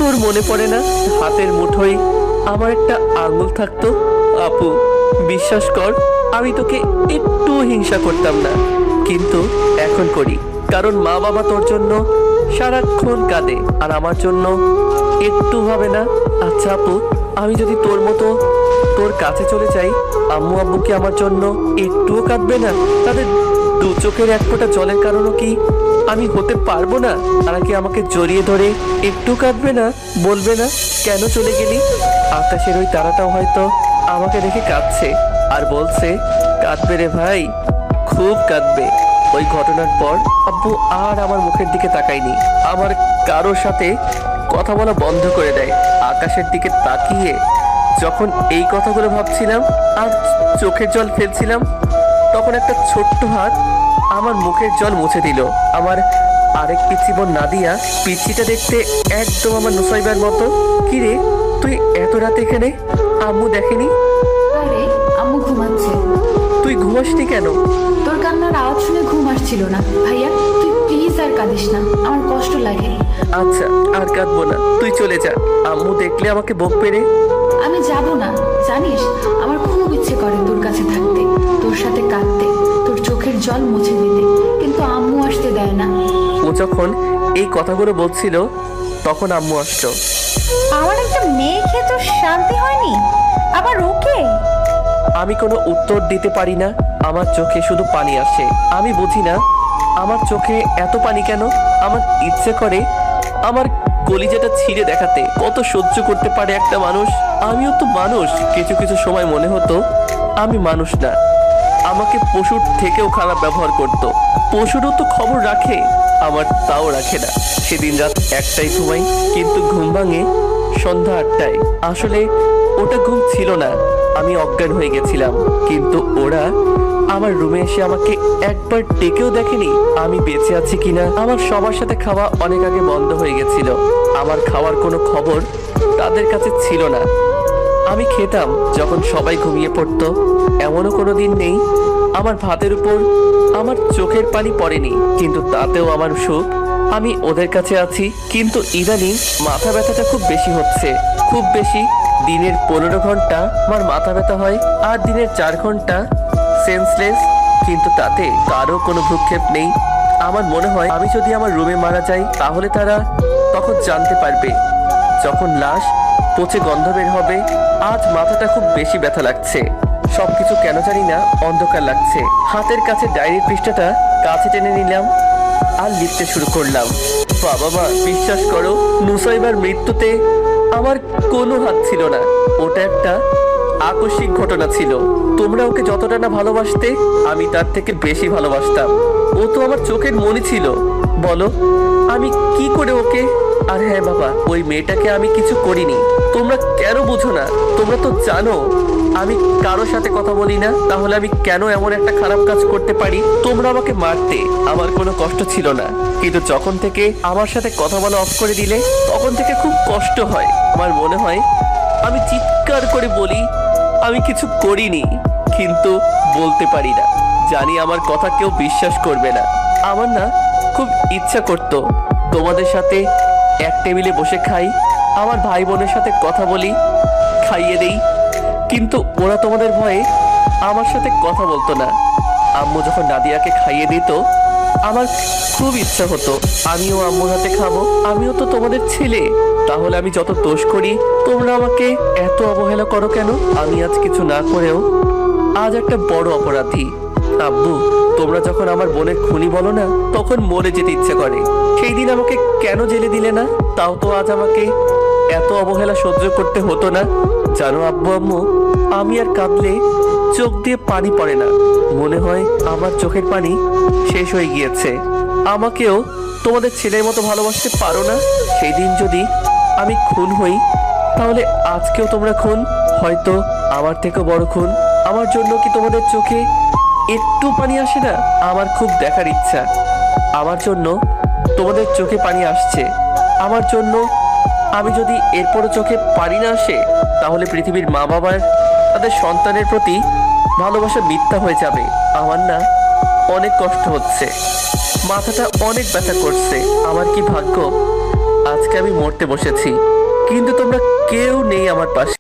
তোর মনে পড়ে না হাতের মুঠোয় আমার একটা আঙুল থাকতো? আপু, বিশ্বাস কর, আমি তোকে একটু হিংসা করতাম না, কিন্তু এখন করি। কারণ মা বাবা তোর জন্য সারাক্ষণ কাঁদে, আর আমার জন্য একটু ভাবে না। আচ্ছা আপু, আমি যদি তোর মতো তোর কাছে চলে যাই, আম্মু আব্বু কি আমার জন্য একটুও কাঁদবে না? তাদের দু চোখের এক ফোঁটা জলের কারণও কি আমি হতে পারবো না? তারা কি আমাকে জড়িয়ে ধরে একটু কাঁদবে না? বলবে না কেন চলে গেলি? আকাশের ওই তারাটাও হয়তো আমাকে দেখে কাঁদছে আর বলছে, কাঁদবে রে ভাই, খুব কাঁদবে। ওই ঘটনার পর আব্বু আর আমার মুখের দিকে তাকায়নি, আমার কারোর সাথে কথা বলা বন্ধ করে দেয়। আকাশের দিকে তাকিয়ে যখন এই কথাগুলো ভাবছিলাম আর চোখের জল ফেলছিলাম, তখন একটা ছোট্ট হাত আমার মুখের জল মুছে দিল। আমার আরেক পিচ্ছি বোন নাদিয়া, পিচ্ছিটা দেখতে একদম আমার নুসাইবার মতো। কিরে, তুই এত রাতে এখানে? আম্মু দেখেনি? আরে আম্মু ঘুমাচ্ছে। তুই ঘুমাসনি কেন? তোর কান্নার আওয়াজ শুনে ঘুম আসছিল না। ভাইয়া তুই প্লিজ আর কাঁদিস না, আমার কষ্ট লাগে। আচ্ছা, আর কাঁদবো না, তুই চলে যা। আম্মু দেখলে আমাকে বকবে রে। আমি যাব না, জানিস আমার খুব ইচ্ছে করে তোর কাছে থাকতে, তোর সাথে কাঁদতে, তোর চোখের জল মুছে দিতে, কিন্তু আম্মু আসতে দেয় না। ও যখন এই কথাগুলো বলছিল তখন আম্মু আসতো। আমার একটা মেয়ে খেয়ে তো শান্তি হয়নি, আবার ওকে? আমি কোনো উত্তর দিতে পারি না, আমার চোখে শুধু পানি আসে। আমি বুঝি না আমার চোখে এত পানি কেন। আমার ইচ্ছে করে আমার কলিজাটা ছিঁড়ে দেখাতে। কত সহ্য করতে পারে একটা মানুষ? আমিও তো মানুষ। কিছু কিছু সময় মনে হতো আমি মানুষ না, আমাকে পশুর থেকেও খারাপ ব্যবহার করতো। পশুরও তো খবর রাখে, আমার তাও রাখে না। সেদিন রাত 1টায় ঘুমাই, কিন্তু ঘুম ভাঙে সন্ধ্যা 8টায়। আসলে ওটা ঘুম ছিল না, আমি অজ্ঞান হয়ে গেছিলাম। কিন্তু ওরা আমার রুমে এসে আমাকে একবার ডেকেও দেখেনি আমি বেঁচে আছি কিনা। আমার সবার সাথে খাওয়া অনেক আগে বন্ধ হয়ে গেছিল, আমার খাওয়ার কোনো খবর তাদের কাছে ছিল না। আমি খেতাম যখন সবাই ঘুমিয়ে পড়তো। এমনও কোনো দিন নেই আমার ভাতের উপর আমার চোখের পানি পড়েনি, কিন্তু তাতেও আমার সুখ। আমি ওদের কাছে আছি, কিন্তু ইদানিং মাথা ব্যথাটা খুব বেশি হচ্ছে, খুব বেশি। দিনের 15 ঘন্টা আমার মাথা ব্যথা হয়, আর দিনের 4 ঘন্টা সেন্সলেস, কিন্তু তাতে কারো কোনো ভ্রুক্ষেপ নেই। আমার মনে হয় আমি যদি আমার রুমে মারা যাই, তাহলে তারা তখন জানতে পারবে, যখন লাশ পচে গন্ধ বের হবে। আজ মাথাটা খুব বেশি ব্যথা লাগছে, সবকিছু কেন জানি না অন্ধকার লাগছে। হাতের কাছে ডায়েরির পৃষ্ঠাটা কাছে টেনে নিলাম আর লিখতে শুরু করলাম। বাবা মা, বিশ্বাস করো, নুসাইবার মৃত্যুতে আমার কোনো হাত ছিল না। ওটা একটা আকস্মিক ঘটনা ছিল। তোমরা ওকে যতটা না ভালোবাসতে, আমি তার থেকে বেশি ভালোবাসতাম। ও তো আমার চোখের মনি ছিল। বলো আমি কি করে ওকে? আর হ্যাঁ বাবা, ওই মেয়েটাকে আমি কিছু করিনি। তোমরা কেন বুঝো না? তোমরা তো জানো আমি কারোর সাথে কথা বলি না, তাহলে আমি কেন এমন একটা খারাপ কাজ করতে পারি? তোমরা আমাকে মারতে, আমার কোনো কষ্ট ছিল না, কিন্তু যখন থেকে আমার সাথে কথা বলা অফ করে দিলে, তখন থেকে খুব কষ্ট হয়। আমার মনে হয় আমি চিৎকার করে বলি আমি কিছু করিনি, কিন্তু বলতে পারি না। জানি আমার কথা কেউ বিশ্বাস করবে না। আমার না খুব ইচ্ছা করতো তোমাদের সাথে এক টেবিলে বসে খাই, আমার ভাই বোনের সাথে কথা বলি, খাইয়ে দেই, কিন্তু ওরা তোমাদের ভয়ে আমার সাথে কথা বলতো না। আম্মু যখন নাদিয়াকে খাইয়ে দিত, আমার খুব ইচ্ছা হতো আমিও আম্মুর হাতে খাবো। আমিও তো তোমাদের ছেলে, তাহলে আমি যত দোষ করি তোমরা আমাকে এত অবহেলা করো কেন? আমি আজ কিছু না করেও আজ একটা বড় অপরাধী। আব্বু, তোমরা যখন আমার বোনের খুনি বলো না, তখন মরে যেতে ইচ্ছে করে। সেই দিন আমাকে কেন জেলে দিলে না? তাও তো আজ আমাকে এত অবহেলা সহ্য করতে হতো না। জানো আব্বু আম্মু, আমি আর কাঁদলে চোখ দিয়ে পানি পড়ে না, মনে হয় আমার চোখের পানি শেষ হয়ে গিয়েছে। আমাকেও তোমাদের ছেলের মতো ভালোবাসতে পারো না? সেই দিন যদি আমি খুন হই, তাহলে আজকেও তোমরা খুন, হয়তো আমার থেকেও বড় খুন। আমার জন্য কি তোমাদের চোখে একটু পানি আসে না? আমার খুব দেখার ইচ্ছা, আমার জন্য তোমাদের চোখে পানি আসছে। আমার জন্য আমি যদি এরপরও চোখে পানি না আসে, তাহলে পৃথিবীর মা বাবার তাদের সন্তানের প্রতি ভালোবাসা মিথ্যা হয়ে যাবে। আমার না অনেক কষ্ট হচ্ছে, মাথাটা অনেক ব্যথা করছে। আমার কি ভাগ্য আজকে আজকে আমি মরতে বসেছি, কিন্তু তোমরা কেউ নেই আমার পাশে।